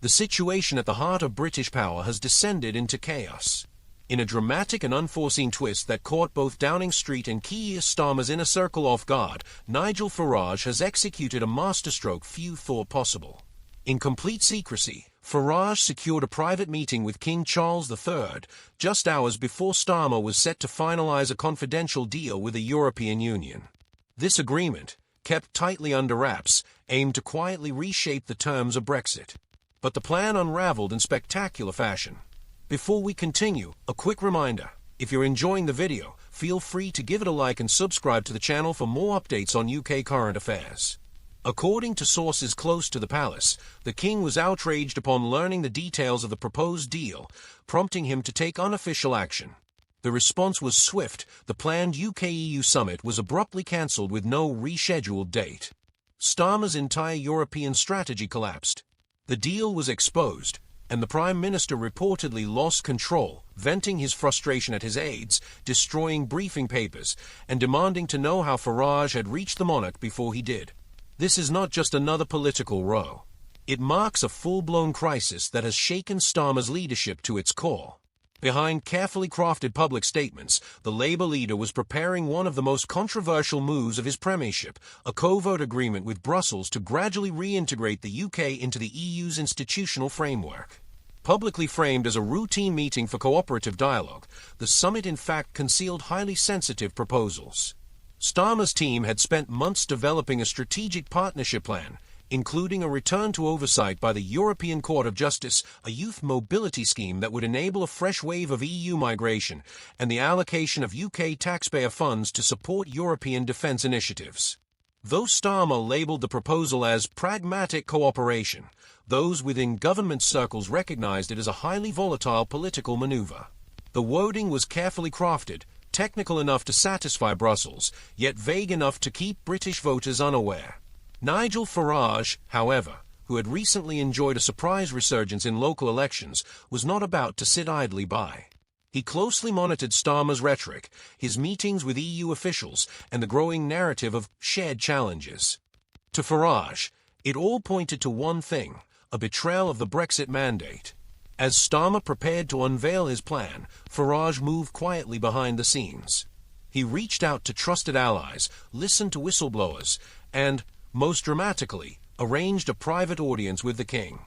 The situation at the heart of British power has descended into chaos. In a dramatic and unforeseen twist that caught both Downing Street and Keir Starmer's inner circle off guard, Nigel Farage has executed a masterstroke few thought possible. In complete secrecy, Farage secured a private meeting with King Charles III just hours before Starmer was set to finalize a confidential deal with the European Union. This agreement, kept tightly under wraps, aimed to quietly reshape the terms of Brexit. But the plan unraveled in spectacular fashion. Before we continue, a quick reminder. If you're enjoying the video, feel free to give it a like and subscribe to the channel for more updates on UK current affairs. According to sources close to the palace, the king was outraged upon learning the details of the proposed deal, prompting him to take unofficial action. The response was swift. The planned UK-EU summit was abruptly cancelled with no rescheduled date. Starmer's entire European strategy collapsed. The deal was exposed, and the Prime Minister reportedly lost control, venting his frustration at his aides, destroying briefing papers, and demanding to know how Farage had reached the monarch before he did. This is not just another political row. It marks a full-blown crisis that has shaken Starmer's leadership to its core. Behind carefully crafted public statements, the Labour leader was preparing one of the most controversial moves of his premiership, a covert agreement with Brussels to gradually reintegrate the UK into the EU's institutional framework. Publicly framed as a routine meeting for cooperative dialogue, the summit in fact concealed highly sensitive proposals. Starmer's team had spent months developing a strategic partnership plan, including a return to oversight by the European Court of Justice, a youth mobility scheme that would enable a fresh wave of EU migration, and the allocation of UK taxpayer funds to support European defence initiatives. Though Starmer labelled the proposal as pragmatic cooperation, those within government circles recognised it as a highly volatile political manoeuvre. The wording was carefully crafted, technical enough to satisfy Brussels, yet vague enough to keep British voters unaware. Nigel Farage, however, who had recently enjoyed a surprise resurgence in local elections, was not about to sit idly by. He closely monitored Starmer's rhetoric, his meetings with EU officials, and the growing narrative of shared challenges. To Farage, it all pointed to one thing: a betrayal of the Brexit mandate. As Starmer prepared to unveil his plan, Farage moved quietly behind the scenes. He reached out to trusted allies, listened to whistleblowers, and, most dramatically, arranged a private audience with the king.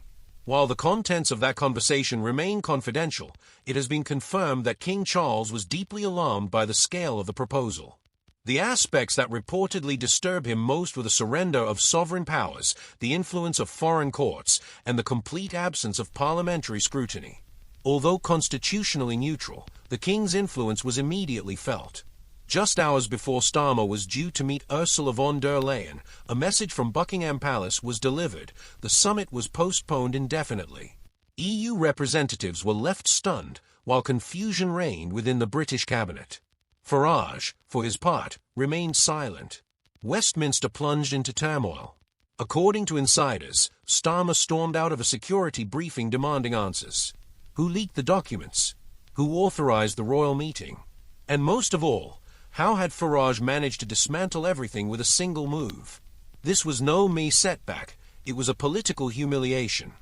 While the contents of that conversation remain confidential, it has been confirmed that King Charles was deeply alarmed by the scale of the proposal. The aspects that reportedly disturb him most were the surrender of sovereign powers, the influence of foreign courts, and the complete absence of parliamentary scrutiny. Although constitutionally neutral, the king's influence was immediately felt. Just hours before Starmer was due to meet Ursula von der Leyen, a message from Buckingham Palace was delivered. The summit was postponed indefinitely. EU representatives were left stunned, while confusion reigned within the British cabinet. Farage, for his part, remained silent. Westminster plunged into turmoil. According to insiders, Starmer stormed out of a security briefing demanding answers. Who leaked the documents? Who authorized the royal meeting? And most of all, how had Farage managed to dismantle everything with a single move? This was no mere setback, it was a political humiliation.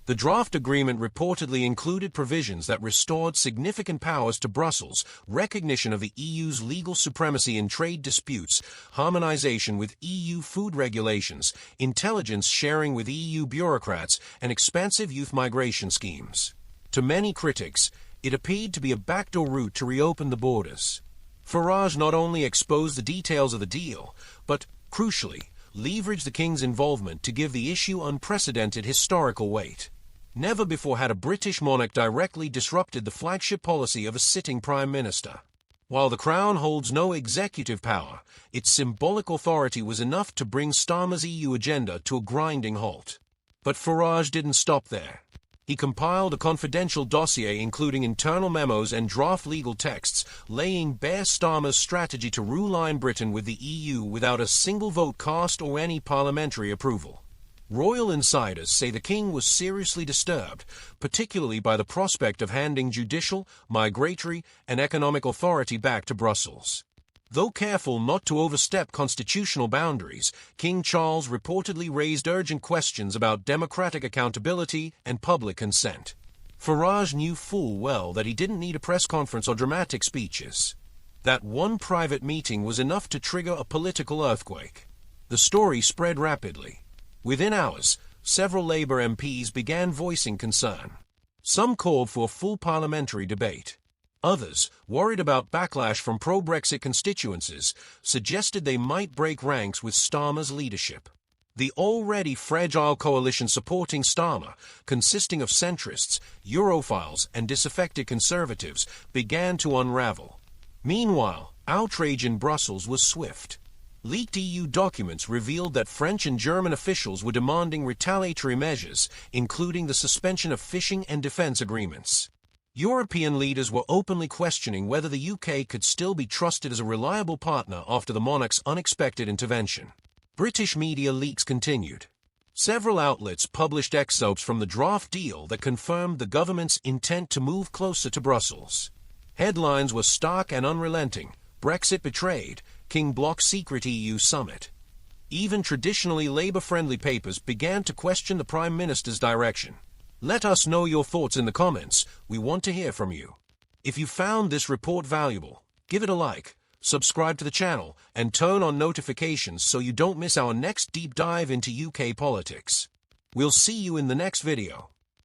The draft agreement reportedly included provisions that restored significant powers to Brussels, recognition of the EU's legal supremacy in trade disputes, harmonization with EU food regulations, intelligence sharing with EU bureaucrats, and expansive youth migration schemes. To many critics, it appeared to be a backdoor route to reopen the borders. Farage not only exposed the details of the deal, but, crucially, leveraged the king's involvement to give the issue unprecedented historical weight. Never before had a British monarch directly disrupted the flagship policy of a sitting prime minister. While the crown holds no executive power, its symbolic authority was enough to bring Starmer's EU agenda to a grinding halt. But Farage didn't stop there. He compiled a confidential dossier including internal memos and draft legal texts, laying bare Starmer's strategy to rule-line Britain with the EU without a single vote cast or any parliamentary approval. Royal insiders say the king was seriously disturbed, particularly by the prospect of handing judicial, migratory, and economic authority back to Brussels. Though careful not to overstep constitutional boundaries, King Charles reportedly raised urgent questions about democratic accountability and public consent. Farage knew full well that he didn't need a press conference or dramatic speeches. That one private meeting was enough to trigger a political earthquake. The story spread rapidly. Within hours, several Labour MPs began voicing concern. Some called for a full parliamentary debate. Others, worried about backlash from pro-Brexit constituencies, suggested they might break ranks with Starmer's leadership. The already fragile coalition supporting Starmer, consisting of centrists, Europhiles, and disaffected conservatives, began to unravel. Meanwhile, outrage in Brussels was swift. Leaked EU documents revealed that French and German officials were demanding retaliatory measures, including the suspension of fishing and defence agreements. European leaders were openly questioning whether the UK could still be trusted as a reliable partner after the monarch's unexpected intervention. British media leaks continued. Several outlets published excerpts from the draft deal that confirmed the government's intent to move closer to Brussels. Headlines were stark and unrelenting: Brexit betrayed, King blocks secret EU summit. Even traditionally Labour-friendly papers began to question the Prime Minister's direction. Let us know your thoughts in the comments. We want to hear from you. If you found this report valuable, give it a like, subscribe to the channel, and turn on notifications so you don't miss our next deep dive into UK politics. We'll see you in the next video.